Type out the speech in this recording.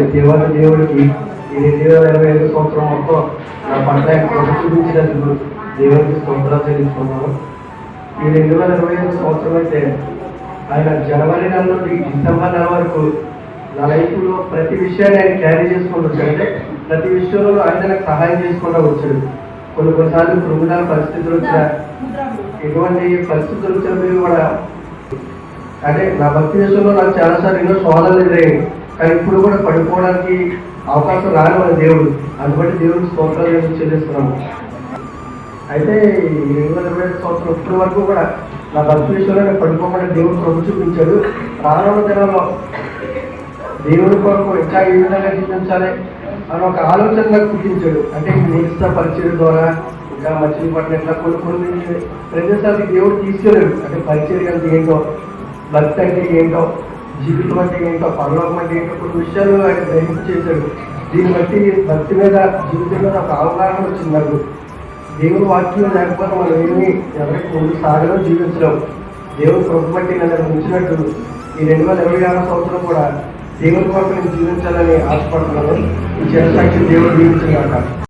దేవుడికి ఈ 2025 సంవత్సరం మొత్తం నా పట్ల చూపించినందుకు దేవుడికి స్తోత్రాలు చెల్లిస్తున్నాను. ఈ 2025 సంవత్సరం అయితే ఆయన జనవరి నెల నుండి డిసెంబర్ నెల వరకు నా లైఫ్లో ప్రతి విషయాన్ని ఆయన క్యారీ చేసుకుంటూ వచ్చాడు. అంటే ప్రతి విషయంలో ఆయన నాకు సహాయం చేసుకుంటూ వచ్చాడు. కొన్నిసార్లు క్రిమినల్ పరిస్థితులు వచ్చిన ఎటువంటి పరిస్థితులు వచ్చిన మీరు కూడా అంటే నా భక్తి విషయంలో నాకు చాలాసార్లు ఎన్నో సోదరులు ఎదురయ్యాయి. కానీ ఇప్పుడు కూడా పడిపోవడానికి అవకాశం రాని మన దేవుడు, అందుబట్టి దేవుడికి స్తోత్రాలు చెల్లిస్తున్నాము. అయితే ఈ 2025 సంవత్సరం ఇప్పటి వరకు కూడా నా భక్తి విషయంలో నేను పడిపోకుండా దేవుడు ప్రభు చూపించాడు. రానున్న దినంలో దేవుడి కొరకు ఇంకా ఏ విధంగా జీవించాలి అని ఒక ఆలోచన నాకు పుట్టించాడు. అంటే నిరుత్సాహ పరిచయం ద్వారా ఇంకా మచిలీపట్నం ఇట్లా కొన్ని ప్రదేశాలకి దేవుడు తీసుకెళ్ళాడు. అంటే పరిచయం అంటే ఏంటో, భక్తి అంటే ఏంటో, జీవితం అంటే ఏంటో, పరలోకం అంటే ఏంటో కొన్ని విషయాలు ఆయన గ్రహింపు చేశాడు. దీన్ని బట్టి భక్తి మీద జీవితం మీద ఒక అవగాహన వచ్చింది నాకు. దేవుని వాక్యం లేకపోతే మనం ఏమి ఎవరికి ముందు సాగడం జీవించలేం. దేవుని కృప బట్టి నన్ను ఉంచినట్టు ఈ 2026 సంవత్సరం కూడా దేవుని కొరకు నేను జీవించాలని ఆశపడుతున్నాను. ఈ చిరసాక్షి దేవుడు జీవించాలి.